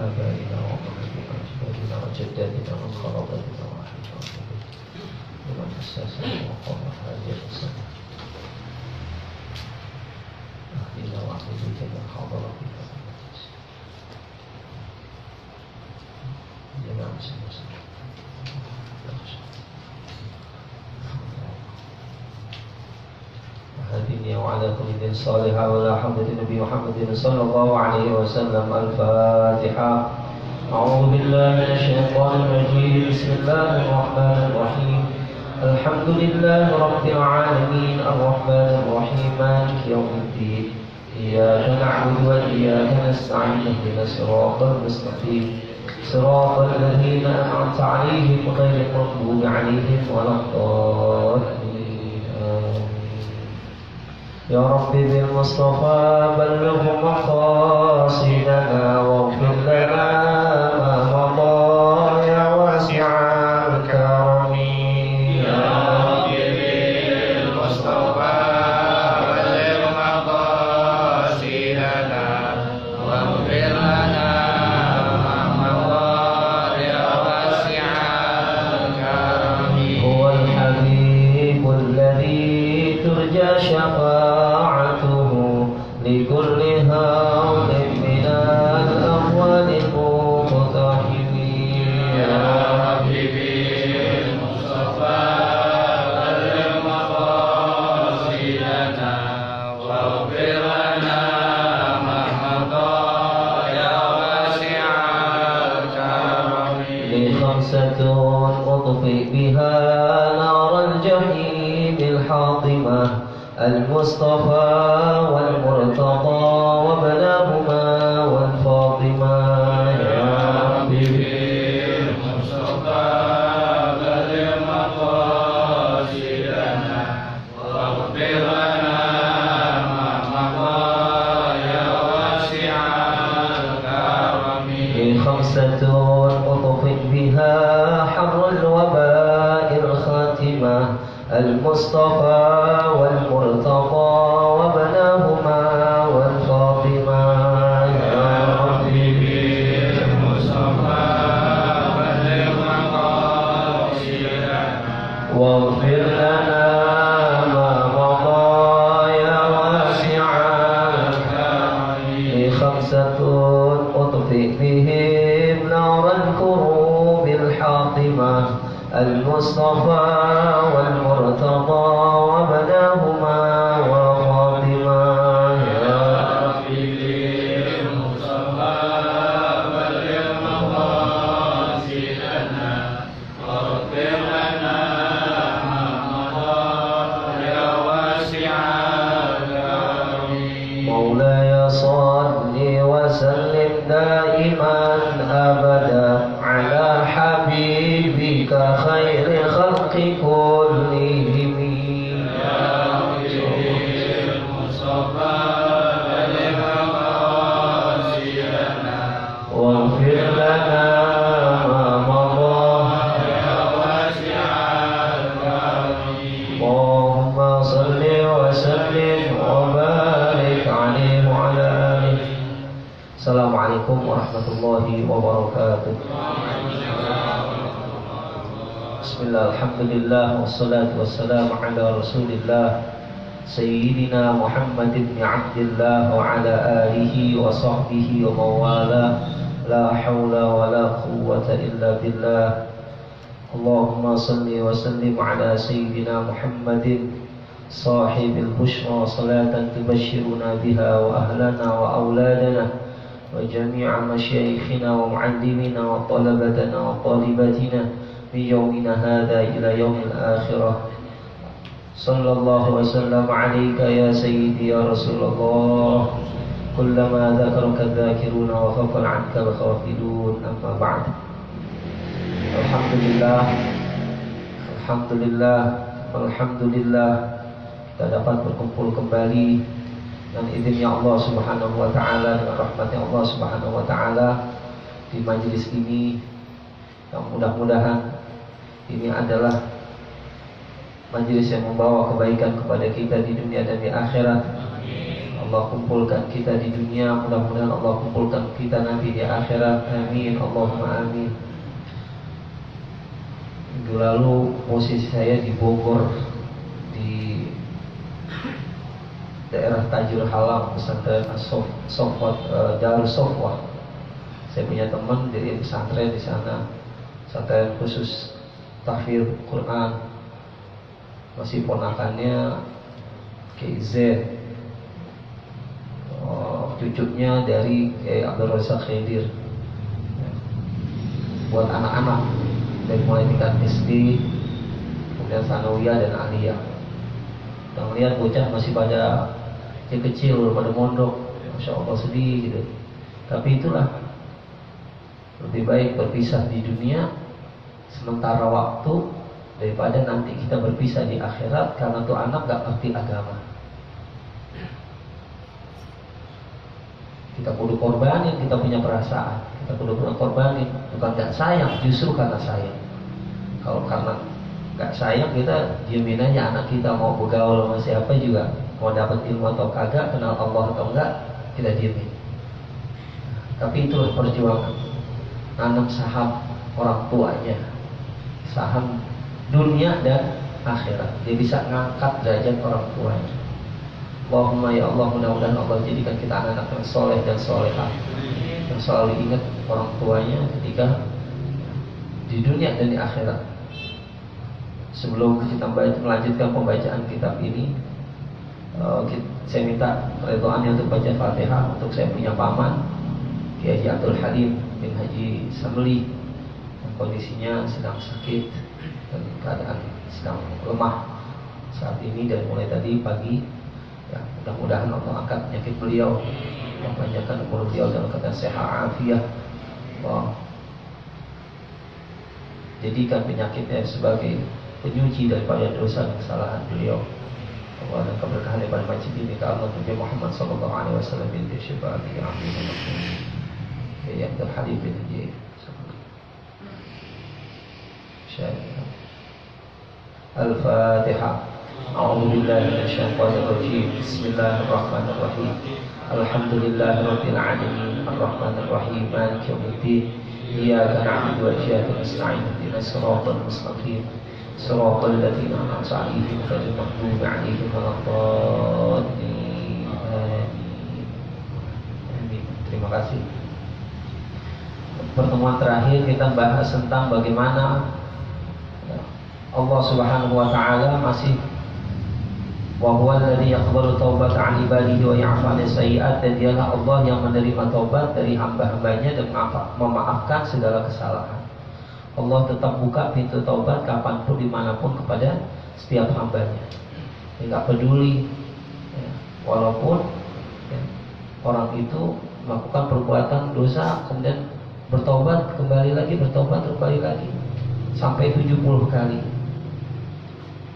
آبائنا وأمهاتنا وأجدادنا وجداتنا وقرابتنا وأحبابنا ومن أسسنا وقام هذه السنة أهلنا وأهلنا من حضر في هذا المجلس جميعا سنة هديني وعلى كل دين صالحا ولا حمد النبي محمد صلى الله عليه وسلم. الفاتحة. أعوذ بالله من الشيطان الرجيم. بسم الله الرحمن الرحيم. الحمد لله رب العالمين الرحمن الرحيم مالك يوم الدين. إياك نعبد وإياك نستعين اهدنا الصراط المستقيم صراط الذين أنعمت عليهم غير المغضوب عليهم ولا الضالين. يا رب بالمصطفى بلغ مقاصدنا واغفر لنا ما مضى يا واسع الكرم. يا رب بالمصطفى بلغ مقاصدنا واغفر لنا ما مضى يا واسع الكرم. هو الحبيب الذي ترجى شفاعته لكل هول من الأموال المقتحمين. يا رب بالمصطفى بلغ مقاصدنا واغفر لنا ما مضى يا واسع الكرم. لخمسة أطفئ بها نار الجحيم الحاطمة المصطفى والمرتضى وابناهما والفاطمة. يا رب بالمصطفى بلغ مقاصدنا واغفر لنا ما مضى يا واسع الكرم. خمسة أطفئ بها حر الوباء الخاتمة المصطفى والمرتضى وابناهما والفاطمة. يا رب بالمصطفى بلغ مقاصدنا واغفر لنا ما مضى يا واسع الكرم. خمسة أطفئ بهم نار الكروب الحاطمة المصطفى والمرتضى وابناهما وفاطمة. يا رب بالمصطفى بلغ مقاصدنا واغفر لنا ما مضى يا واسع الكرم. مولاي صل وسلم دائما أبدا على حبيبك خير خلق كلهم. يا رب بالمصطفى بلغ مقاصدنا واغفر لنا ما مضى يا واسع الكرم. اللهم صل وسلم وبارك عليه وعلى آله. السلام عليكم ورحمة الله وبركاته. Bismillah, alhamdulillah, wassalatu wassalamu ala rasulillah Sayyidina Muhammad ibn Abdillah wa ala alihi wa sahbihi wa mawala. La hawla wa la quwwata illa billah. Allahumma salli wa sallim ala Sayyidina Muhammadin sahibil bushra salatan tubashiruna biha wa ahlana wa awladana wa jami'a masyayikhina wa muallimina wa talabatana wa talibatina في يومنا هذا إلى يوم الآخرة. صلى الله وسلم عليك يا سيدي يا رسول الله. كلما ذكرك الذاكرون وغفل عنك الغافلون. أما بعد. Alhamdulillah, Alhamdulillah, Alhamdulillah, kita dapat berkumpul kembali dengan izinnya Allah Subhanahu wa Ta'ala, dengan rahmatnya Allah Subhanahu wa Ta'ala di majelis ini, yang mudah-mudahan ini adalah majelis yang membawa kebaikan kepada kita di dunia dan di akhirat. Allah kumpulkan kita di dunia, mudah-mudahan Allah kumpulkan kita nanti di akhirat. Amin, Allahumma amin. Minggu lalu posisi saya di Bogor, di daerah Tajur Halang, pesantren Darus Sofwah. Saya punya teman dari pesantren di sana, pesantren khusus tahfidz Quran. Masih ponakannya KZ, cucunya dari Abdul Razak Khidir. Buat anak-anak dari mulai tingkat SD, kemudian sanawiyah dan aliyah. Kita melihat bocah masih pada kecil, pada mondok, Masya Allah, sedih gitu. Tapi itulah, lebih baik berpisah di dunia sementara waktu daripada nanti kita berpisah di akhirat karena tuh anak gak ngerti agama. Kita kudu korbanin, kita punya perasaan, kita kudu korbanin, bukan gak sayang, justru karena sayang. Kalau karena gak sayang, kita diemin aja anak kita, mau bergaul sama siapa juga, mau dapat ilmu atau kagak, kenal Allah atau enggak, kita diemin. Tapi itulah perjuangan, nanam saham orang tuanya, saham dunia dan akhirat. Dia bisa ngangkat derajat orang tuanya. Allahumma ya Allah, mudah-mudahan Allah jadikan kita anak-anak yang soleh dan solehah, yang selalu ingat orang tuanya ketika di dunia dan di akhirat. Sebelum kita melanjutkan pembacaan kitab ini, saya minta keridhaannya untuk baca Fatihah untuk saya punya paman Kiai Haji Abdul Halim bin Haji Samli, yang kondisinya sedang sakit dan keadaan sedang lemah saat ini dan mulai tadi pagi. Ya, mudah-mudahan Allah angkat penyakit beliau, mempanjangkan umur beliau dalam keadaan sehat afiah. Jadikan penyakitnya sebagai penyuci daripada dosa dan kesalahan beliau. Allah dan keberkahan daripada masjid ini ke Allah Nabi Muhammad sallallahu alaihi wasallam binti Syibati amin. Ya Abdul Halim bin Haji. Al-Fatihah. A'udzu billahi minasyaitonir rajim. Bismillahirrahmanirrahim. Alhamdulillahirabbil alamin. Arrahmanir rahim. Maliki yaumiddin. Iyyaka na'budu wa iyyaka nasta'in. Ihdinas siratal mustaqim. Siratal ladzina an'amta 'alaihim ghairil maghdubi 'alaihim waladdallin. Amin. Terima kasih. Pertemuan terakhir kita bahas tentang bagaimana Allah Subhanahu wa taala masih wa huwa alladzi yaqbalu taubata 'an ibadihi wa ya'fu 'anil sayyi'at, dan dialah Allah yang menerima taubat dari hamba-hambanya dan memaafkan segala kesalahan. Allah tetap buka pintu taubat kapanpun dimanapun kepada setiap hambanya. Dia nggak peduli ya, walaupun ya, orang itu melakukan perbuatan dosa kemudian bertobat kembali lagi, bertobat kembali lagi sampai 70 kali.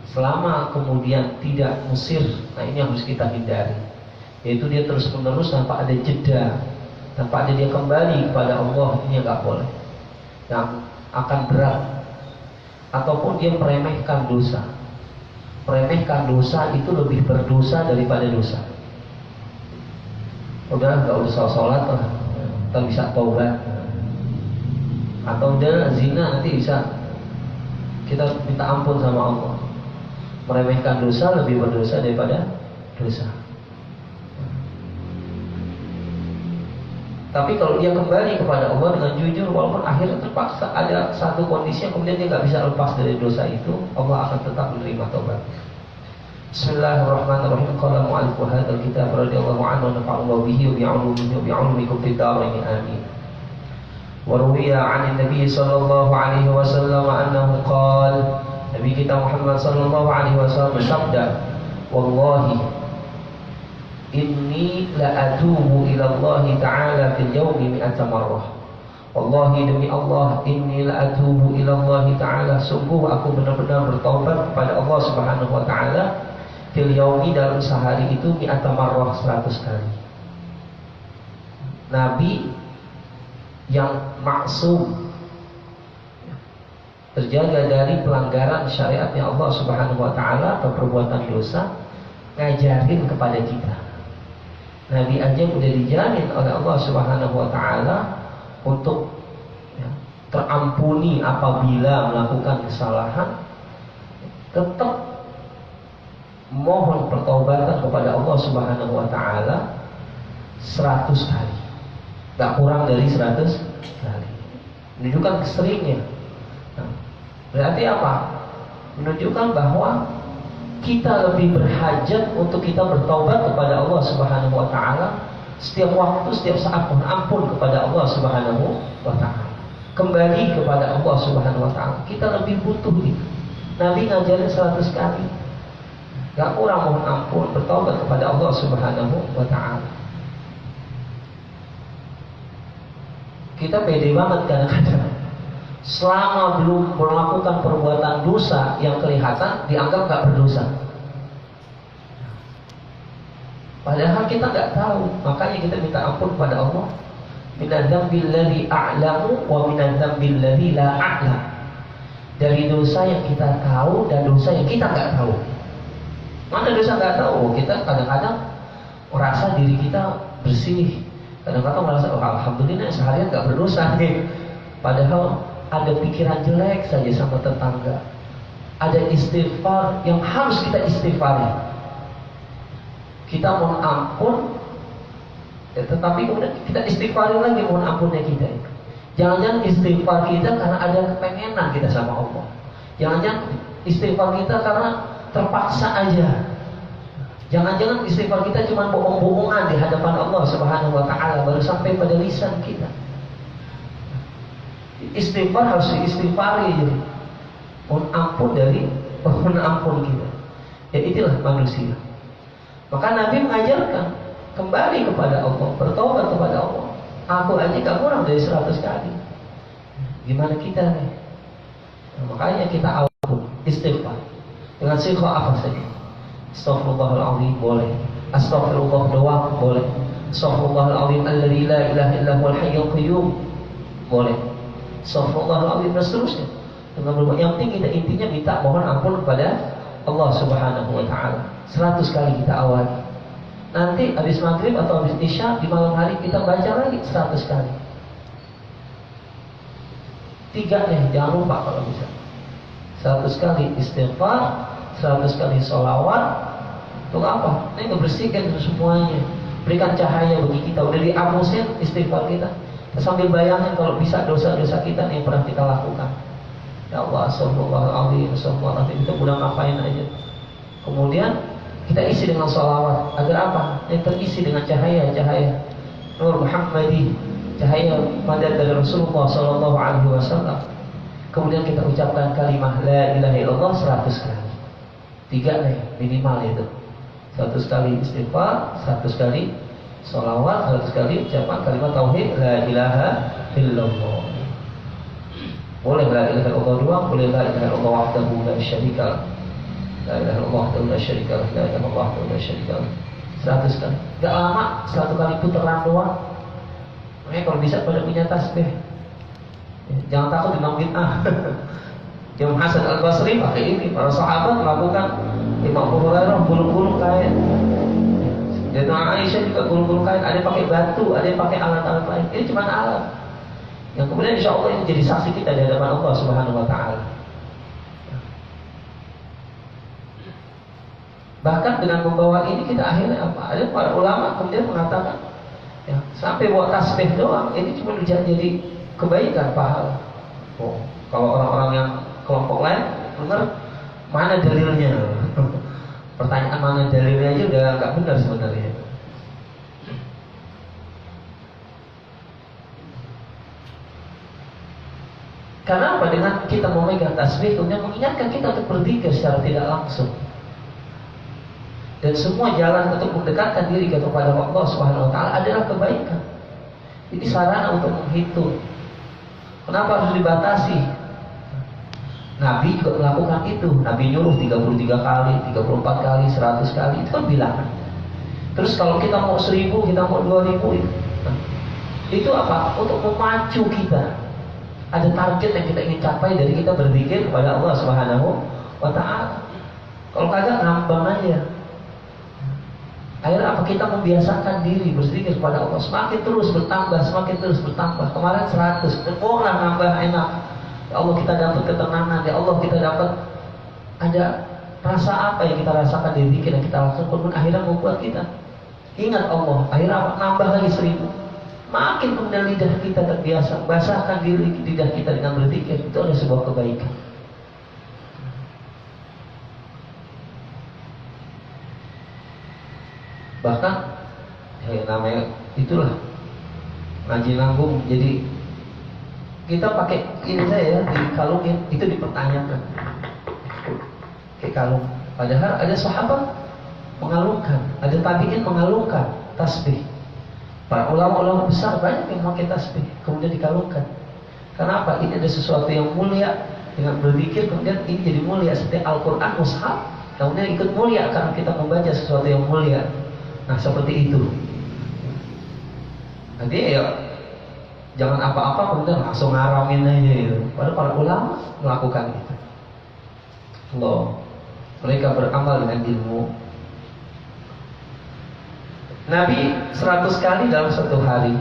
Selama kemudian tidak musir, nah ini harus kita hindari, yaitu dia terus menerus tanpa ada jeda, tanpa ada dia kembali kepada Allah, ini nggak boleh, yang akan berat. Ataupun dia meremehkan dosa. Meremehkan dosa itu lebih berdosa daripada dosa. Udah nggak usah sholat lah, kita bisa taubat. Atau udah zina, nanti bisa kita minta ampun sama Allah. Meremehkan dosa lebih berdosa daripada dosa. Tapi kalau dia kembali kepada Allah dengan jujur, walaupun akhirnya terpaksa ada satu kondisi yang kemudian dia nggak bisa lepas dari dosa itu, Allah akan tetap menerima taubat. Bismillahirrahmanirrahim. Qala mu'allifu hadzal kitab radhiyallahu anhu wa nafa'allahu bihi wa bi'ulumihi wa bi'ulumikum fid dharain amin. Wa ruwiya 'an Nabi sallallahu alaihi wasallam annahu qala, Nabi kita Muhammad sallallahu alaihi wasallam bersabda, wallahi inni la atubu ila Allah ta'ala fil yawmi mi'ata marrah. Wallahi demi Allah, inni la atubu ila Allah ta'ala, sungguh aku benar-benar bertaubat kepada Allah Subhanahu wa taala fil yawmi, dalam sehari itu mi'ata marrah, 100 kali. Nabi yang maksum, terjaga dari pelanggaran syariatnya Allah Subhanahu wa taala atau perbuatan dosa, ngajarin kepada kita. Nabi aja udah dijamin oleh Allah Subhanahu wa taala untuk terampuni apabila melakukan kesalahan, tetap mohon pertobatan kepada Allah Subhanahu wa taala 100 kali. Gak kurang dari 100 kali. Menunjukkan keseringnya. Berarti apa? Menunjukkan bahwa kita lebih berhajat untuk kita bertaubat kepada Allah Subhanahu wa taala setiap waktu, setiap saat, mohon ampun kepada Allah Subhanahu wa taala. Kembali kepada Allah Subhanahu wa taala. Kita lebih butuh itu. Nabi ngajarin 100 kali. Gak kurang mohon ampun, bertaubat kepada Allah Subhanahu wa taala. Kita pede banget kadang-kadang. Selama belum melakukan perbuatan dosa yang kelihatan, dianggap gak berdosa. Padahal kita gak tahu. Makanya kita minta ampun kepada Allah. Minadzambil ladzi a'lamu wa minadzambil ladzi la a'lam. Dari dosa yang kita tahu dan dosa yang kita gak tahu. Mana dosa gak tahu? Kita kadang-kadang merasa diri kita bersih. Kadang-kadang merasa, oh, alhamdulillah seharian gak berdosa nih. Padahal ada pikiran jelek saja sama tetangga. Ada istighfar yang harus kita istighfari. Kita mohon ampun, tetapi kemudian kita istighfari lagi mohon ampunnya kita. Jangan-jangan istighfar kita karena ada kepengenan kita sama Allah. Jangan-jangan istighfar kita karena terpaksa aja. Jangan-jangan istighfar kita cuma bohong-bohongan di hadapan Allah Subhanahu wa taala baru sampai pada lisan kita. Istighfar harus diistighfari jadi. Mohon ampun kita. Ya itulah manusia. Maka Nabi mengajarkan kembali kepada Allah, bertobat kepada Allah. Aku aja gak kurang dari 100 kali. Gimana kita nih? Makanya kita awal istighfar. Dengan sighah apa saja. Astaghfirullahaladzim boleh. Astaghfirullah doang boleh. Astaghfirullahaladzim alladzi la ilaha illa huwal hayyul qayyum boleh. Astaghfirullahaladzim dan seterusnya. Yang penting kita intinya minta mohon ampun kepada Allah Subhanahu wa taala. 100 kali kita awali. Nanti habis maghrib atau habis isya di malam hari kita baca lagi 100 kali. 3 nih, jangan lupa kalau bisa. 100 kali istighfar, 100 kali sholawat. Untuk apa? Ini ngebersihkan itu semuanya. Berikan cahaya bagi kita. Udah dihapusin istighfar kita. Sambil bayangin kalau bisa dosa-dosa kita yang pernah kita lakukan. Ya Allah, astagfirullahaladzim, astagfirullahaladzim. Kita udah ngapain aja. Kemudian kita isi dengan sholawat. Agar apa? Yang terisi dengan cahaya-cahaya Nur Muhammadi, cahaya madad dari Rasulullah SAW. Kemudian kita ucapkan kalimah la ilaha illallah 100 kali. 3 nih minimal itu. 100 kali istighfar, 100 kali sholawat, 100 kali ucapan kalimat tauhid la ilaha illallah. Boleh la ilaha illallah doang, boleh la ilaha illallah wahdahu la syarika lah. La ilaha illallah wahdahu la syarika lah, la ilaha illallah wahdahu la syarika lah. 100 kali. Gak lama, 1 kali putaran doang. Makanya kalau bisa pada punya tasbih. Jangan takut dengan bid'ah. Imam Hasan Al-Basri pakai ini, para sahabat melakukan. Imam Abu Hurairah gulung-gulung kain. Dan Aisyah juga gulung-gulung kain. Ada yang pakai batu, ada yang pakai alat-alat lain. Ini cuma alat. Yang kemudian insya Allah ini jadi saksi kita di hadapan Allah Subhanahu wa taala. Bahkan dengan membawa ini kita akhirnya apa? Ada para ulama kemudian mengatakan, ya, sampai bawa tasbih doang ini cuma jadi kebaikan pahala. Oh, kalau orang-orang yang kelompok lain benar mana dalilnya? Pertanyaan mana dalilnya aja udah nggak benar sebenarnya. Karena apa? Dengan kita memegang tasbih kemudian mengingatkan kita untuk berzikir secara tidak langsung. Dan semua jalan untuk mendekatkan diri kepada Allah Subhanahu wa taala adalah kebaikan. Ini sarana untuk menghitung. Kenapa harus dibatasi? Nabi juga melakukan itu. Nabi nyuruh 33 kali, 34 kali, 100 kali. Itu kan bilangan. Terus kalau kita mau 1000, kita mau 2000 itu apa? Untuk memacu kita. Ada target yang kita ingin capai dari kita berzikir kepada Allah Subhanahu wa taala. Kalau kagak ngambang aja. Akhirnya apa? Kita membiasakan diri berzikir kepada Allah. Semakin terus bertambah, semakin terus bertambah. Kemarin 100, orang nambah enak. Ya Allah, kita dapat ketenangan. Ya Allah, kita dapat ada rasa apa yang kita rasakan di zikir yang kita lakukan, pun akhirnya membuat kita ingat Allah. Akhirnya apa? Nambah lagi 1000. Makin kemudian lidah kita terbiasa. Basahkan diri lidah kita dengan berzikir. Itu adalah sebuah kebaikan. Bahkan ya namanya itulah ngaji nanggung. Jadi kita pakai ini saya dikalungin, itu dipertanyakan kayak kalung. Padahal ada sahabat mengalungkan, ada tabiin mengalungkan tasbih. Para ulama-ulama besar banyak yang memakai tasbih kemudian dikalungkan. Kenapa? Ini ada sesuatu yang mulia. Dengan berzikir kemudian ini jadi mulia. Seperti Al-Quran mushaf, kemudian ikut mulia karena kita membaca sesuatu yang mulia. Nah seperti itu. Nanti ya jangan apa-apa kemudian langsung ngaramin aja gitu. Padahal para ulama melakukan itu. Allah, mereka beramal dengan ilmu. Nabi 100 kali dalam satu hari.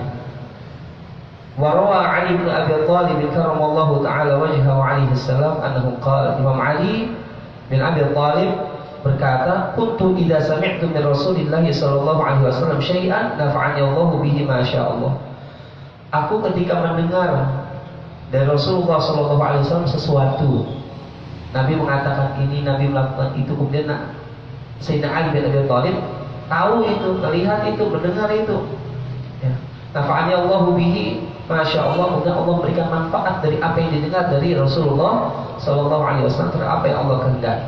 Warawa Ali bin Abi Thalib karramallahu taala wajhahu alaihi salam annahu qala, Imam Ali bin Abi Thalib berkata, kuntu idza sami'tu min Rasulillah sallallahu alaihi wasallam syai'an nafa'ani Allah bihi ma sya'allah. Aku ketika mendengar dari Rasulullah sallallahu alaihi wasallam sesuatu, Nabi mengatakan ini, Nabi melakukan itu, kemudian Sayyidina Ali bin Abi Thalib tahu itu, melihat itu, mendengar itu. Ya. Nafa'ani Allah bihi ma sya'allah, kemudian Allah berikan manfaat dari apa yang didengar dari Rasulullah sallallahu alaihi wasallam terhadap apa yang Allah kehendaki.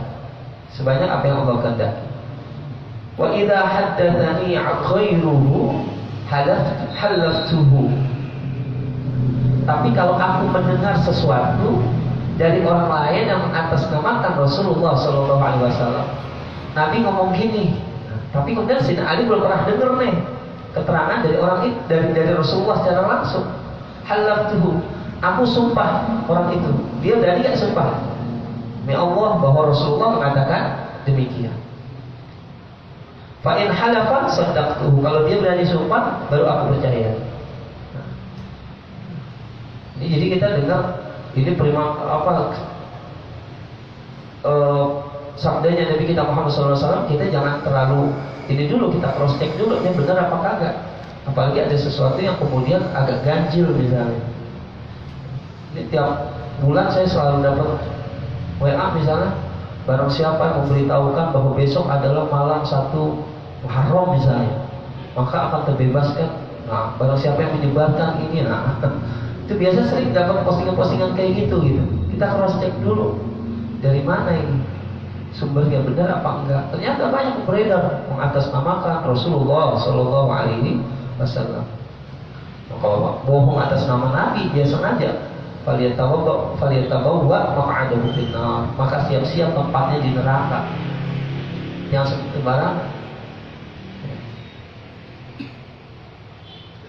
Sebanyak apa yang Allah kehendaki. Wa idza haddatsani ghairuhu halaftuhu. Tapi kalau aku mendengar sesuatu dari orang lain yang mengatasnamakan Rasulullah sallallahu alaihi wasallam, Nabi ngomong gini, tapi kemudian Sayyidina Ali belum pernah dengar nih keterangan dari orang itu, dari Rasulullah secara langsung. Halaftuhu, aku sumpah orang itu. Dia berani gak sumpah? Ya Allah, bahwa Rasulullah mengatakan demikian. Fa in halafa saddaqtuhu, kalau dia berani sumpah baru aku percaya. Ini jadi kita dengar ini sabdanya Nabi kita Muhammad SAW, kita jangan terlalu ini dulu, kita cross check dulu ini benar apa kagak. Apalagi ada sesuatu yang kemudian agak ganjil misalnya. Ini tiap bulan saya selalu dapat WA misalnya, barang siapa yang memberitahukan bahwa besok adalah malam 1 Muharram misalnya, maka akan terbebaskan. Nah, barang siapa yang menyebarkan ini, nah itu biasa sering dapat postingan-postingan kayak gitu. Kita cross check dulu dari mana ini sumbernya, benar apa enggak. Ternyata banyak beredar mengatasnamakan Rasulullah Shallallahu Alaihi Wasallam. Kalau bohong atas nama Nabi, dia sengaja. Falyatabawwa maq'adahu finnar, maka siap-siap tempatnya di neraka. Yang sembarangan.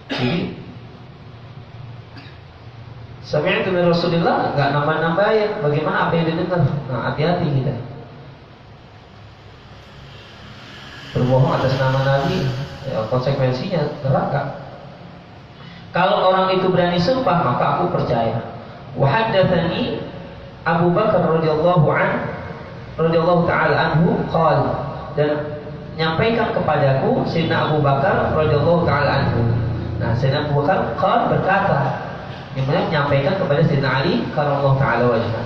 Jadi sami'tu min Rasulillah enggak nambah-nambahin, bagaimana apa yang didengar. Nah, hati-hati kita. Berbohong atas nama Nabi, ya, konsekuensinya neraka. Kalau orang itu berani sumpah, maka aku percaya. Wa haddatsani Abu Bakar radhiyallahu taala anhu qala, dan nyampaikan kepadaku Sayyidina Abu Bakar radhiyallahu taala anhu. Nah, Sayyidina Abu Bakar berkata, yang menyampaikan kepada Sayyidina Ali karramallahu taala wajhah.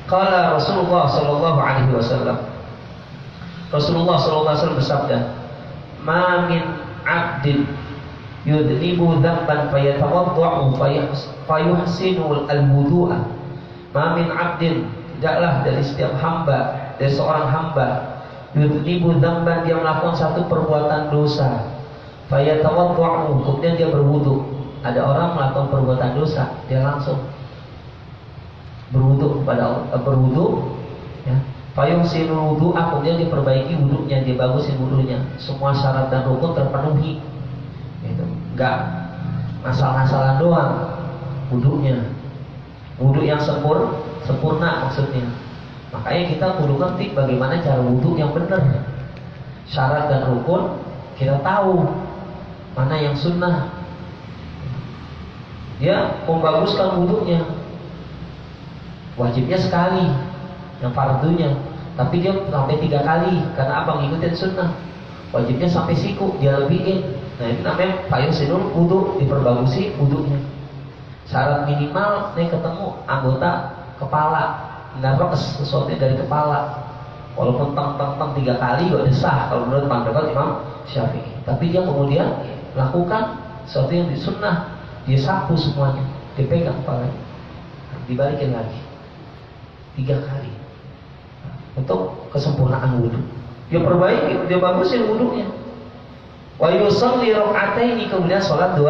Qala Rasulullah sallallahu alaihi wasallam. Rasulullah sallallahu alaihi wasallam bersabda, "Ma min 'abdin yudnibu dzamban fayatawadda'u fayuhsinu al-wudu'a." Ma min 'abdin, tidaklah dari setiap hamba, dari seorang hamba, yudnibu dzamban, dia melakukan satu perbuatan dosa, fayatawadda'u, kemudian dia berwudu. Ada orang melakukan perbuatan dosa, dia langsung berwudu kepada Allah, ya. Fayuhsinul wudu'a, kemudian dia perbaiki wudunya, dia bagusin wudunya, semua syarat dan rukun terpenuhi. Gitu. Enggak ngasal-ngasalan doang wudunya. Wudu yang sempurna maksudnya. Makanya kita kudu ngerti bagaimana cara wudu yang benar. Syarat dan rukun kita tahu mana yang sunnah. Dia membaguskan wudunya, wajibnya sekali, yang fardunya, tapi dia sampai 3 kali karena apa? Ngikutin sunnah. Wajibnya sampai siku, dia lebihin. Nah itu namanya fayusinul wudu, diperbagusi wudunya. Syarat minimal nih ketemu anggota kepala, ngerokes sesuatu dari kepala. Walaupun teng 3 kali gak sah kalau menurut pandangan Imam Syafi'i. Tapi dia kemudian lakukan sesuatu yang disunnah, dia sapu semuanya, dipegang kepalanya, dibalikin lagi 3 kali untuk kesempurnaan wudhu. Dia perbaiki, dia bagusin wudhunya. Wa yusalli raka'ataini, kemudian sholat 2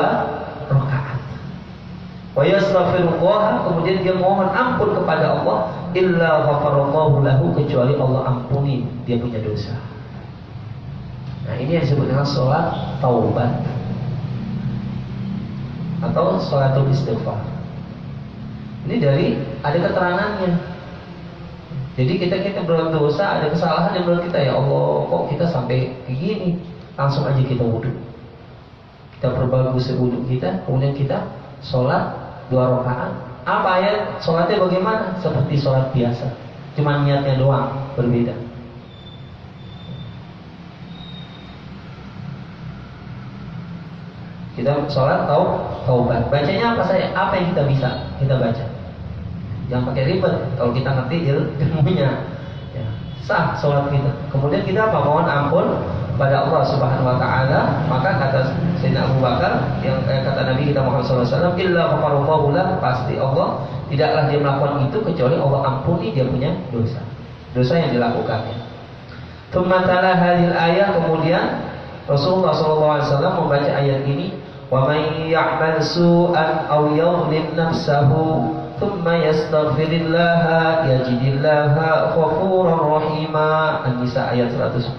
rakaat. Wa yastaghfirullah, kemudian dia mohon ampun kepada Allah, illa ghafarallahu lahu, kecuali Allah ampuni dia punya dosa. Nah ini yang disebut dengan sholat taubat atau sholatul istighfar. Ini dari ada keterangannya. Jadi kita berbuat dosa, ada kesalahan yang menurut kita, ya Allah kok kita sampai begini, langsung aja kita wudhu, kita perbagus wudhu kita, kemudian kita sholat 2 rakaat. Apa ya sholatnya bagaimana? Seperti sholat biasa, cuma niatnya doang berbeda. Kita sholat taubat, bacanya apa saya? Apa yang kita bisa kita baca. Jangan pakai ribet. Kalau kita ngerti ilmunya, ya, sah sholat kita. Kemudian kita apa? Mohon ampun pada Allah Subhanahu Wa Taala. Maka kata Sayyidina Abu Bakar, yang kata Nabi kita Muhammad SAW, illa ghafarallahu lahu, pasti Allah tidaklah dia melakukan itu kecuali Allah ampuni dia punya dosa yang dilakukannya. Tsumma tala hadhil ayat, kemudian Rasulullah SAW membaca ayat ini, wa may ya'mal su'an aw yadhlim nafsahu thumma yastaghfirillaha yajidillaha ghafurar rahima. An-Nisa ayat 110.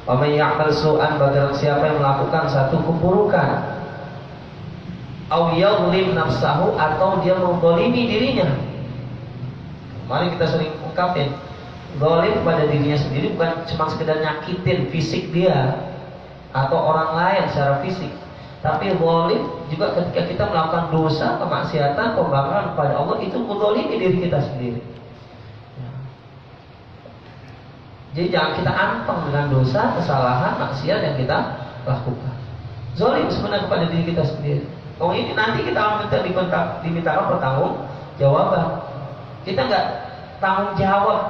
Wa may ya'mal su'an, barang siapa yang melakukan satu keburukan, aw yadhlim nafsahu, atau dia menzalimi dirinya. Mari kita sering ungkapin, zalim pada dirinya sendiri bukan cuma sekedar nyakitin fisik dia atau orang lain secara fisik, tapi zalim juga ketika kita melakukan dosa, kemaksiatan, pembangkangan kepada Allah, itu menzalimi diri kita sendiri. Jadi jangan kita anteng dengan dosa, kesalahan, maksiat yang kita lakukan. Zalim sebenarnya kepada diri kita sendiri. Oh ini nanti kita dimintakan pertanggung jawaban. Kita nggak tanggung jawab,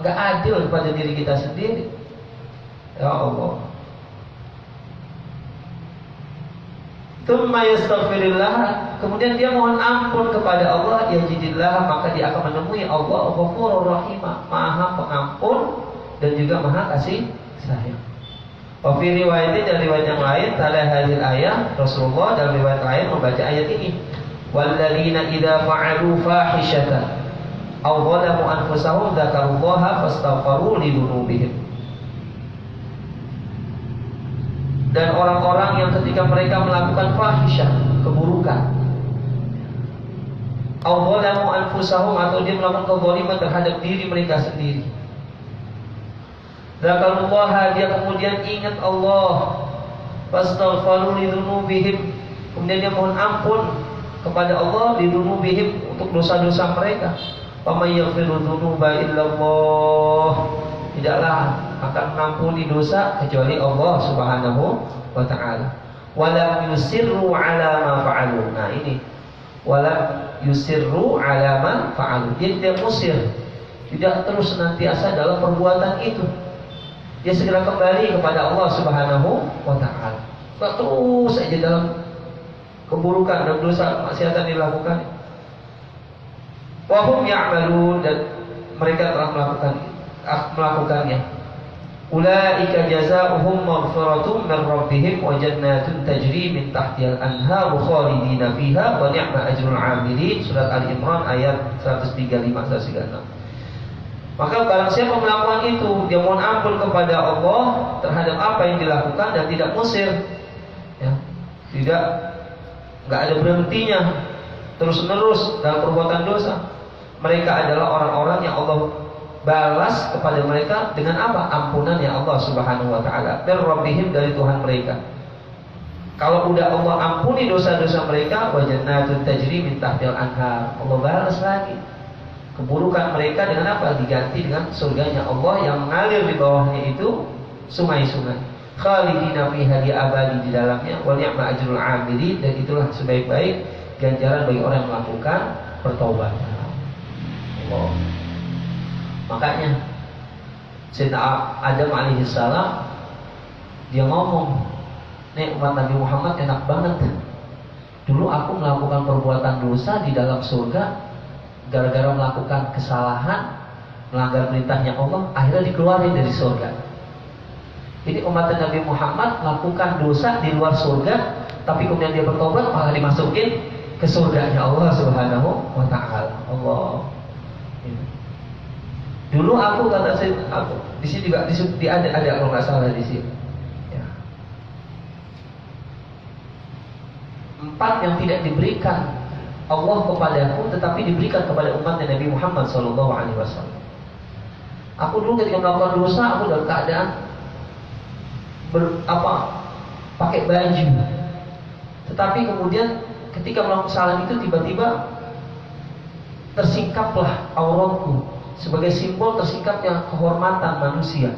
nggak adil kepada diri kita sendiri. Ya Allah. Tsumma yastaghfirillah, kemudian dia mohon ampun kepada Allah, yajidillah, maka dia akan menemui Allah Ghafurur Rahim, Maha Pengampun dan juga Maha Kasih Sayang. Wa fi riwayatin, dan riwayat yang lain, tala hadil ayat, Rasulullah dalam riwayat lain membaca ayat ini, walladzina idza fa'alu fahishatan aw zalamu anfusahum dzakarullaha fastaghfaru li dzunubihim. Dan orang-orang yang ketika mereka melakukan fahisyah, keburukan, aw zalamu anfusahum, atau dia melakukan kezaliman terhadap diri mereka sendiri, dzakarullaha, dia kemudian ingat Allah, fastaghfaru li dzunubihim, kemudian dia mohon ampun kepada Allah li dzunubihim, untuk dosa-dosa mereka. Wa may yaghfiru dzunuba illallah, tidaklah akan mengampuni dosa kecuali Allah Subhanahu wa Ta'ala. Walam yusirru ala ma fa'alu. Nah ini, walam yusirru ala ma fa'alu, dia tidak musir, tidak terus senantiasa dalam perbuatan itu. Dia segera kembali kepada Allah Subhanahu wa Ta'ala. Tidak terus saja dalam keburukan dan dosa maksiatan dilakukan. Wa hum ya'malun, dan mereka telah melakukannya. Ulaika jazaohum maghfiratun min rabbihim wa jannatun tajri min tahtihal anhar khalidina fiha wa ni'ma ajrul 'amilin. Surat Ali Imran ayat 135-136. Maka barang siapa melakukan itu, dia mohon ampun kepada Allah terhadap apa yang dilakukan dan tidak musir, ya, nggak ada berhentinya, terus menerus dalam perbuatan dosa. Mereka adalah orang-orang yang Allah balas kepada mereka dengan apa? Ampunan ya Allah Subhanahu wa taala. Min rabbihim, dari Tuhan mereka. Kalau udah Allah ampuni dosa-dosa mereka, wa jannatun tajri min tahtil anhar. Allah balas lagi keburukan mereka dengan apa? Diganti dengan surganya Allah yang mengalir di bawahnya itu sungai-sungai. Khalidina fiha, abadi di dalamnya. Wa ni'ma ajrul 'amilin, dan itulah sebaik-baik ganjaran bagi orang yang melakukan pertobatan. Allah. Makanya Sayyidina Adam alaihissalam dia ngomong, nih umat Nabi Muhammad enak banget. Dulu aku melakukan perbuatan dosa di dalam surga, gara-gara melakukan kesalahan, melanggar perintahnya Allah, akhirnya dikeluarin dari surga. Ini umat Nabi Muhammad melakukan dosa di luar surga, tapi kemudian dia bertobat malah dimasukin ke surganya Allah Subhanahu wa taala. Allah. Dulu aku kata saya, aku di sini juga ada kalau nggak salah di sini. Ya. 4 yang tidak diberikan Allah kepadaku, tetapi diberikan kepada umat Nabi Muhammad SAW. Aku dulu ketika melakukan dosa, aku dalam keadaan pakai baju. Tetapi kemudian ketika melakukan kesalahan itu, tiba-tiba tersingkaplah auratku, sebagai simbol tersingkapnya kehormatan manusia.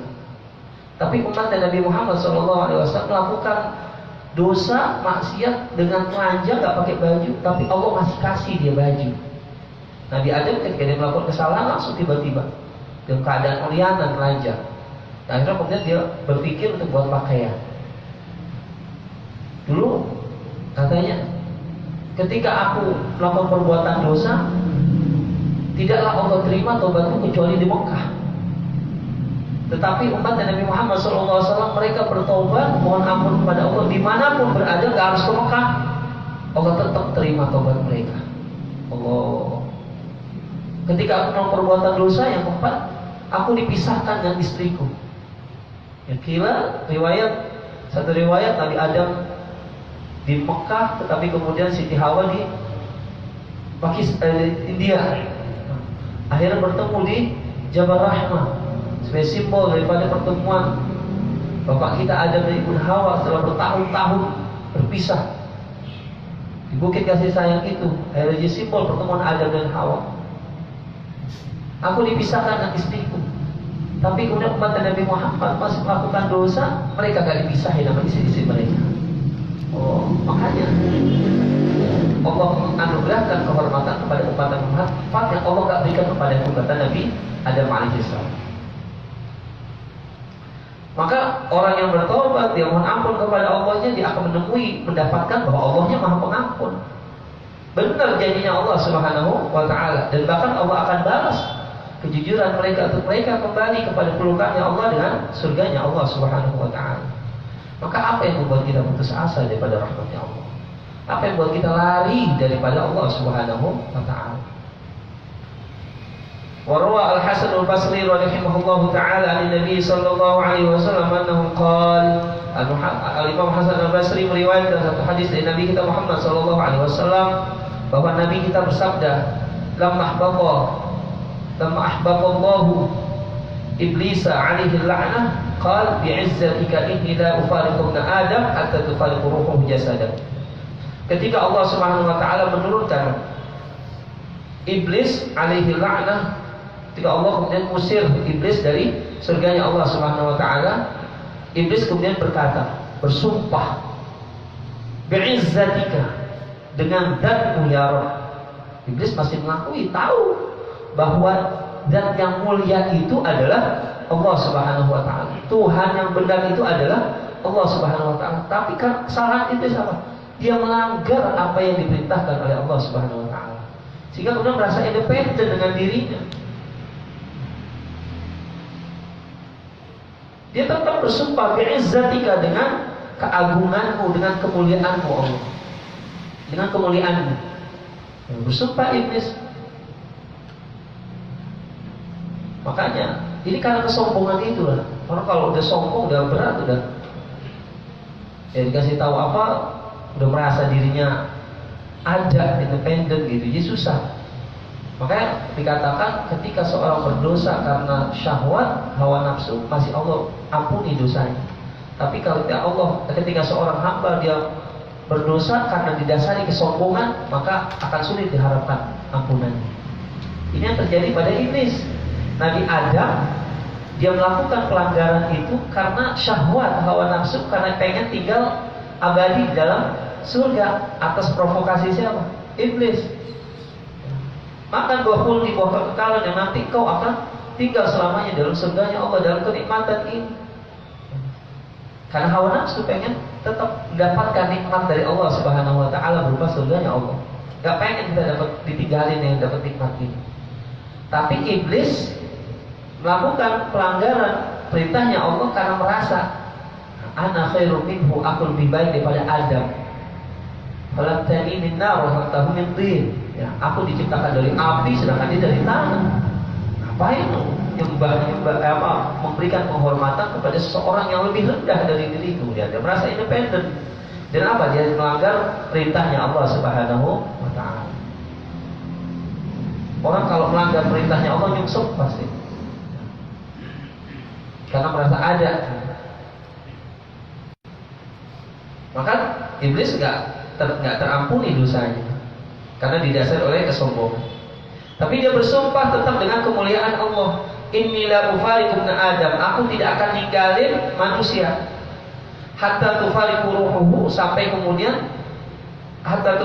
Tapi umat Nabi Muhammad SAW melakukan dosa, maksiat dengan telanjang, gak pakai baju, tapi Allah masih kasih dia baju. Nabi Adam ketika dia melakukan kesalahan langsung tiba-tiba dalam keadaan orian dan telanjang. Dan akhirnya kemudian dia berpikir untuk buat pakaian. Dulu katanya, ketika aku melakukan perbuatan dosa, tidaklah Allah terima taubatku kecuali di Mekah. Tetapi umat Nabi Muhammad SAW mereka bertobat, mohon ampun kepada Allah dimanapun berada, gak harus ke Mekah. Allah tetap terima taubat mereka. Allah. Ketika aku melakukan perbuatan dosa yang keempat, aku dipisahkan dengan istriku. Ya kira satu riwayat Nabi Adam di Mekah, tetapi kemudian Siti Hawa di India. Akhirnya bertemu di Jabal Rahmah sebagai simbol daripada pertemuan bapak kita Adam dan Ibu Hawa setelah bertahun-tahun berpisah di bukit kasih sayang itu. Akhirnya jadi simbol pertemuan Adam dan Hawa. Aku dipisahkan dengan istriku, tapi kemudian umat Nabi Muhammad masih melakukan dosa, mereka gak dipisahin sama istri-istri mereka. Oh, makanya Allah menganugerahkan kehormatan kepada umat Muhammad yang Allah gak berikan kepada umat Nabi Adam alaihissalam. Maka orang yang bertobat, dia mohon ampun kepada Allahnya, dia akan mendapatkan bahwa Allahnya Maha Pengampun. Benar janjinya Allah Subhanahu wa taala, dan bahkan Allah akan balas kejujuran mereka untuk mereka kembali kepada pelukannya Allah dengan surganya Allah Subhanahu wa taala. Maka apa yang membuat kita putus asa daripada rahmatnya Allah? Apa yang membuat kita lari daripada Allah Subhanahu wa taala? Warwa Al-Hasan Al-Basri rahimahullahu taala an Nabi sallallahu alaihi wasallam annahu qala, Al-Imam Hasan Al-Basri meriwayatkan satu hadis dari Nabi kita Muhammad sallallahu alaihi wasallam bahwa Nabi kita bersabda, lamma ahbaqallahu iblisa alaihi la'nah qala bi'izzatika inni la ufariqu ibn Adam hatta tufariqu ruhuhu jasadah. Ketika Allah Subhanahu wa taala menurunkan iblis alaihi la'nah, ketika Allah kemudian mengusir iblis dari surganya Allah Subhanahu wa taala, iblis kemudian bersumpah bi'izzatika, dengan zat-Mu ya Rabb. Iblis masih mengakui, tahu bahwa zat yang mulia itu adalah Allah Subhanahu wa taala. Tuhan yang benar itu adalah Allah Subhanahu wa taala. Tapi kan kesalahan itu apa? Dia melanggar apa yang diperintahkan oleh Allah Subhanahu wa taala. Sehingga kemudian merasa independen dengan dirinya. Dia tetap bersumpah bi'izzatika, dengan keagunganmu, dengan kemuliaanmu Allah. Dengan kemuliaanmu. Bersumpah iblis. Makanya ini karena kesombongan itu lah. Orang kalau udah sombong, udah berat, udah ya dikasih tahu apa, udah merasa dirinya ada, independen gitu, jadi susah. Makanya dikatakan ketika seorang berdosa karena syahwat, hawa nafsu, masih Allah ampuni dosanya. Tapi kalau ketika seorang hamba dia berdosa karena didasari kesombongan, maka akan sulit diharapkan ampunannya. Ini yang terjadi pada iblis. Nabi Adam, dia melakukan pelanggaran itu karena syahwat, hawa nafsu, karena pengen tinggal abadi di dalam surga atas provokasi siapa? Iblis. Makan buah kulti, buah kekekalan yang nanti kau akan tinggal selamanya dalam surganya Allah, dalam kenikmatan ini. Karena hawa nafsu pengen tetap mendapatkan nikmat dari Allah Subhanahu wa taala berupa surganya Allah. Gak pengen kita dapat ditinggalin yang dapat nikmat ini. Tapi iblis melakukan pelanggaran perintahnya Allah karena merasa ana khairum minhu, aku lebih baik daripada Adam. Khalaqtani min nar wa khalaqtahu min tin. Ya, aku diciptakan dari api sedangkan dia dari tanah. Ngapain memberikan penghormatan kepada seseorang yang lebih rendah dari diriku? Dia merasa independen. Dan apa? Dia melanggar perintahnya Allah Subhanahu wa taala. Orang kalau melanggar perintahnya Allah nyungsep pasti. Karena merasa ada. Maka iblis nggak terampuni dosanya karena didasari oleh kesombongan. Tapi dia bersumpah tetap dengan kemuliaan Allah. Inni la ufariqu ibna Adam, aku tidak akan ninggalin manusia hatta tufariqu ruhuhu, sampai kemudian hatta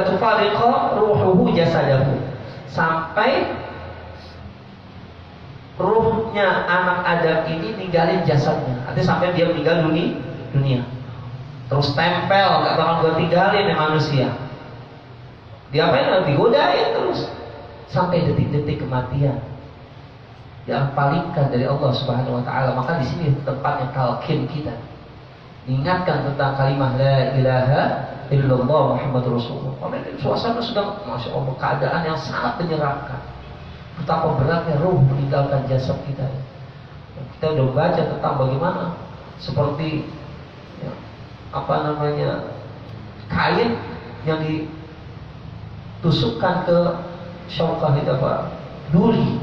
tufariqa ruhuhu jasadahu, sampai ruhnya anak Adam ini ninggalin jasadnya. Artinya sampai dia meninggal dunia. Terus tempel, gak bakal gue tinggalin ya manusia. Diapain? Digodain terus sampai detik-detik kematian yang palingkan dari Allah Subhanahu wa taala. Maka di sini tempatnya talqin kita. Ingatkan tentang kalimat la ilaha illallah Muhammadur Rasulullah. Suasana sedang, masya Allah, keadaan yang sangat menyeramkan. Betapa beratnya ruh meninggalkan jasad kita. Kita udah baca tentang bagaimana seperti kain yang ditusukkan ke syaukah itu duri,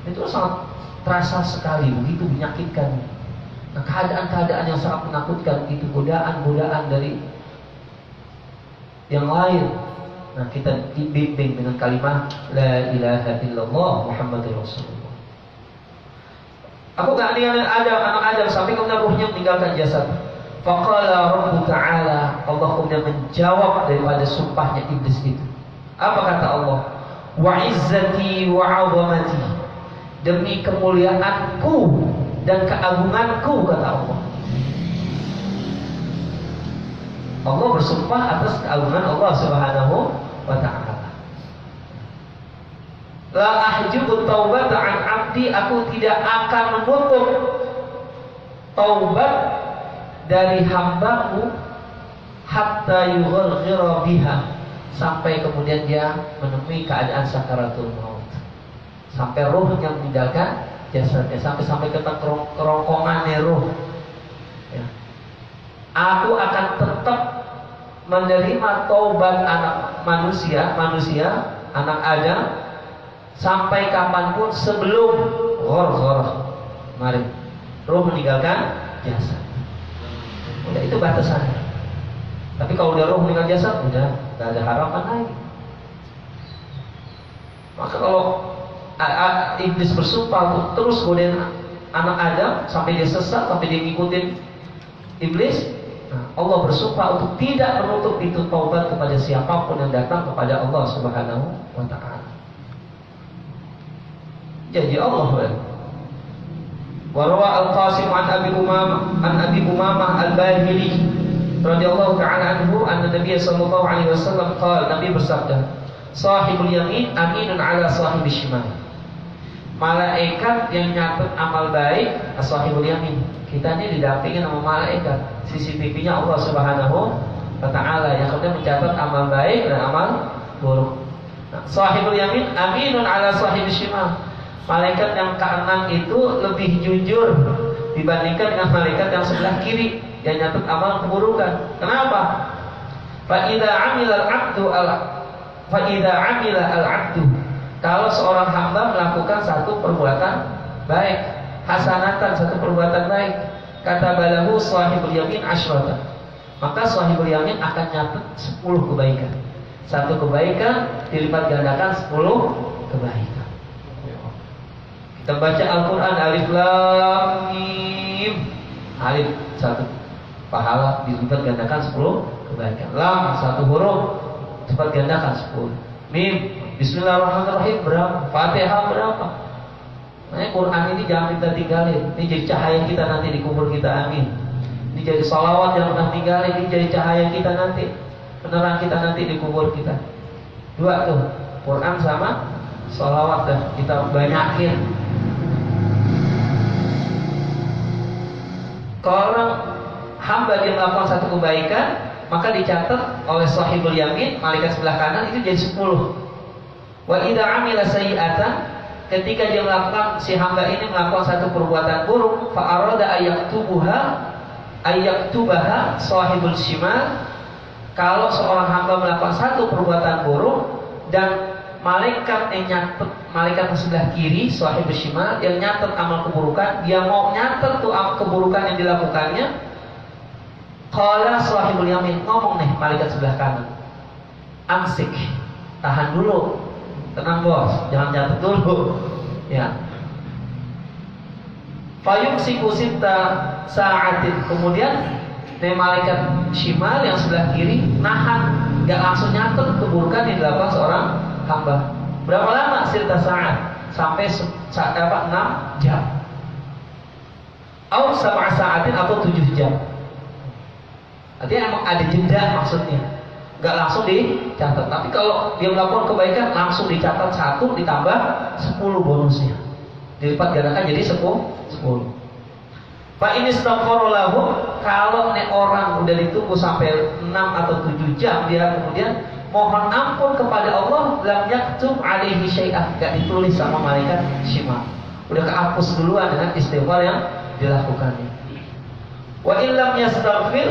itu sangat terasa sekali, begitu menyakitkan. Nah, keadaan-keadaan yang sangat menakutkan itu, godaan-godaan dari yang lain. Nah, kita dibimbing dengan kalimat la ilaha illallah Muhammadur Rasulullah. Aku gak ninggalin anak Adam sampai kemudian ruhnya meninggalkan jasad. Faqala Rabbu Ta'ala, Allah kemudian menjawab daripada sumpahnya iblis itu. Apa kata Allah? Wa izzati wa 'azamati, demi kemuliaanku dan keagunganku, kata Allah. Allah bersumpah atas keagungan Allah Subhanahu wa ta'ala. La ahjubu taubata an 'abdi, aku tidak akan menutup taubat dari hambaku hatta yugharghira biha, sampai kemudian dia menemui keadaan sakaratul maut, sampai ruhnya meninggalkan jasadnya, sampai ke kerongkongannya ruh. Ya. Aku akan tetap menerima taubat anak manusia, anak Adam, sampai kapanpun sebelum gharghara, mari ruh meninggalkan jasad. Udah, itu batasannya. Tapi kalau udah roh meninggal jasad, udah gak ada harapan lagi. Maka kalau iblis bersumpah untuk terus godain anak Adam sampai dia sesat, sampai dia ngikutin iblis, nah, Allah bersumpah untuk tidak menutup pintu taubat kepada siapapun yang datang kepada Allah Subhanahu wa ta'ala. Jadi Allah Warwa Al-Qasim an Abi Umamah Al-Bahili radhiyallahu ta'ala anhu, anna Nabi sallallahu alaihi wasallam qala, Nabi bersabda, sahibul yamin aminun ala sahibis shimal. Malaikat yang nyatet amal baik, sahibul yamin. Kita ini didampingin sama malaikat, CCTV-nya Allah Subhanahu wa ta'ala yang kemudian mencatat amal baik dan amal buruk. Nah, sahibul yamin aminun ala sahibis shimal. Malaikat yang kanan itu lebih jujur dibandingkan dengan malaikat yang sebelah kiri yang nyatet amal keburukan. Kenapa? Fa idza amila al-'abdu Kalau seorang hamba melakukan satu perbuatan baik, hasanatan, satu perbuatan baik, kata balahu sahibul yamin asyratan, maka sahibul yamin akan nyatet 10 kebaikan. Satu kebaikan dilipat gandakan 10 kebaikan. Kita baca Al-Quran, alif lam mim. Alif satu pahala dilipat gandakan 10 kebaikan. Lam satu huruf lipat gandakan 10. Mim bismillahirrahmanirrahim berapa? Fatihah berapa? Nah, Quran ini jangan kita tinggalin. Ini jadi cahaya kita nanti di kubur kita, amin. Ini jadi salawat yang pernah tinggalin. Ini jadi cahaya kita nanti, penerang kita nanti di kubur kita. Dua tuh, Quran sama salawat dah kita banyakin. Kalau orang hamba dia melakukan satu kebaikan, maka dicatat oleh sahibul yamin, malaikat sebelah kanan itu jadi 10. Wa idza amila sayyi'atan, ketika dia melakukan, si hamba ini melakukan satu perbuatan buruk, fa arada ayaktubaha sahibul shimal, kalau seorang hamba melakukan satu perbuatan buruk dan malaikat yang nyatet, malaikat sebelah kiri sahibul shimal yang nyatet amal keburukan, dia mau nyatet tuh keburukan yang dilakukannya, qala sahibul yamin, ngomong nih malaikat sebelah kanan, amsik, tahan dulu, tenang bos, jangan nyatet dulu, ya. Fayumsiku sitta sa'atin, kemudian nih malaikat shimal yang sebelah kiri nahan, nggak langsung nyatet keburukan yang dilakukan seorang hamba. Berapa lama sitta sa'at? Sampai 6 jam. Atau 7 sa'atin atau 7 jam. Artinya emang ada jeda maksudnya, nggak langsung dicatat. Tapi kalau dia melakukan kebaikan langsung dicatat 1 ditambah 10 bonusnya, dilipat gandakan jadi 10. Pak ini istaghfara lahu, kalau nih orang udah ditunggu sampai 6 atau 7 jam, dia kemudian mohon ampun kepada Allah, lam yaktub alaihi syai'ah, nggak ditulis sama malaikat shimal, udah kehapus duluan dengan istighfar yang dilakukannya. Wa illam yastaghfir,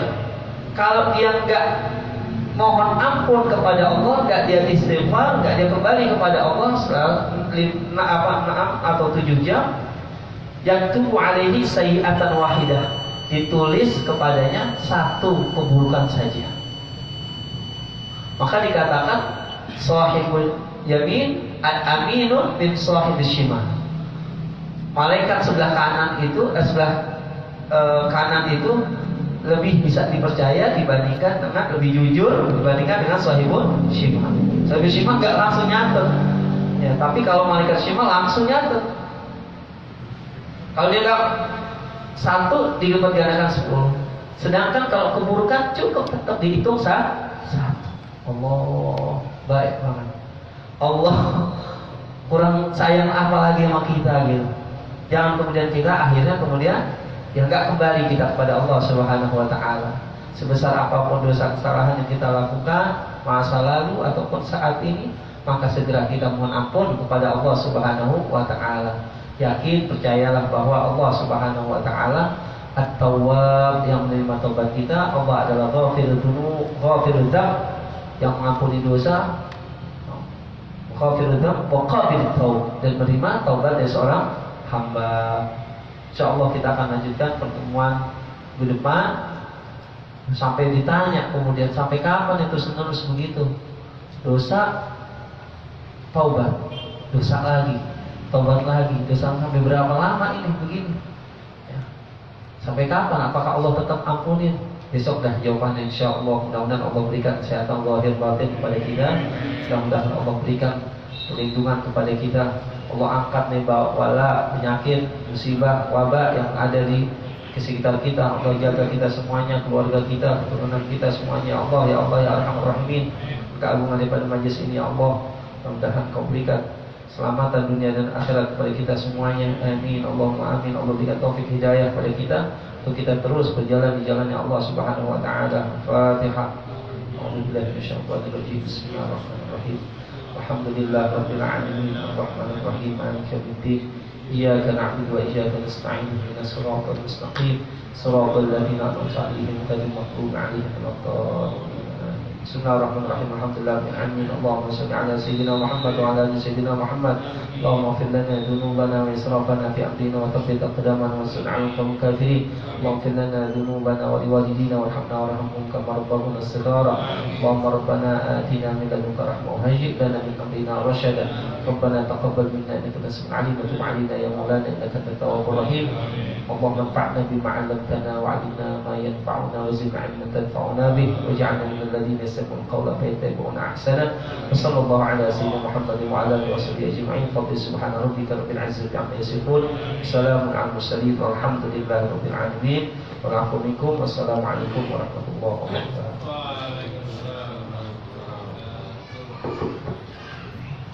kalau dia nggak mohon ampun kepada Allah, nggak dia istighfar, nggak dia kembali kepada Allah setelah 6 atau 7 jam, yaktubu alaihi sayyi'atan wahidah, ditulis kepadanya 1 keburukan saja. Maka dikatakan sahibul yamin aminun min sahibul shimal. Malaikat sebelah kanan itu kanan itu lebih bisa dipercaya dibandingkan dengan, lebih jujur dibandingkan dengan sahibul shimal. Sahibul shimal nggak langsung nyatet, ya, tapi kalau malaikat shimal langsung nyatet. Kalau dia nggak 1 dilipat gandakan 10. Sedangkan kalau keburukan cukup tetap dihitung 1. Allah baik banget. Allah kurang sayang apa lagi sama kita gitu. Jangan kemudian kita akhirnya ya nggak kembali kita kepada Allah Subhanahu wa Ta'ala. Sebesar apapun dosa kesalahan yang kita lakukan masa lalu ataupun saat ini, maka segera kita mohon ampun kepada Allah Subhanahu wa Ta'ala. Yakin, percayalah bahwa Allah Subhanahu wa Ta'ala At-Tawwab, yang menerima taubat kita. Allah adalah Ghafirud dzunub, yang mengampuni dosa, Ghafirud dzunub wa qabilut taub, dan menerima taubat dari seorang hamba. Insyaallah kita akan lanjutkan pertemuan di depan sampai ditanya kemudian sampai kapan itu terus begitu, dosa taubat, dosa lagi, taubat lagi, dosa sampai berapa lama ini begini ya. Sampai kapan? Apakah Allah tetap ampunin? Besok dah jawabannya insyaallah. Mudah-mudahan Allah berikan kesehatan zahir batin kepada kita, mudah-mudahan Allah berikan perlindungan kepada kita. Allah angkat nih wala, penyakit, musibah, wabah yang ada di sekitar kita. Allah jaga kita semuanya, keluarga kita, keturunan kita semuanya. Allah, ya Allah, ya Arhamar Rahimin, keagungan daripada majlis ini ya Allah, mudah-mudahan Kau berikan keselamatan dunia dan akhirat kepada kita semuanya. Amin, Allahumma amin. Allah berikan taufik hidayah kepada kita untuk kita terus berjalan di jalannya Allah Subhanahu wa Ta'ala. Fatihah. A'udzubillahi minasyaitonir rajim. Bismillahirrahmanirrahim. Alhamdulillah rabbil alamin, arrahmanir rahim, maliki yaumiddin. Iyyaka na'budu wa iyyaka nasta'in. Ihdinas siratal mustaqim, siratal ladzina an'amta 'alaihim ghairil maghdubi 'alaihim waladdallin. Bismillahirrahmanirrahim. Alhamdulillahirabbil alamin. Allahumma shalli ala sayyidina Muhammad wa ala ali sayyidina Muhammad. Allahumma ighfir lana dhunubana wa israfana fi amrina wa thabbit aqdamana wa sun'ana qawm kafirin. Allahumma ighfir lana dhunubana wa liwalidina warhamna warhamhum kama rabbuna shighara. Allahumma rabbana atina min ladunka rahmah wa hayyi' lana min amrina rashada. Rabbana taqabbal minna innaka antas samiul alim wa tub 'alaina ya maulana innaka antat tawwabur rahim. Allahumma anfa'na bima 'allamtana wa 'allimna ma yanfa'una wa zidna 'ilman tanfa'una bih waj'alna minal ladzina yastami'una al-qawla fayattabi'una ahsana. Wa sallallahu ala sayyidina Muhammadin wa ala alihi washabihi ajma'in. Subhana rabbika rabbil 'izzati 'amma yasifun. Salamun 'alal mursalin walhamdulillahi rabbil 'alamin. Wa a'udzu bikum. Wassalamualaikum warahmatullahi wabarakatuh.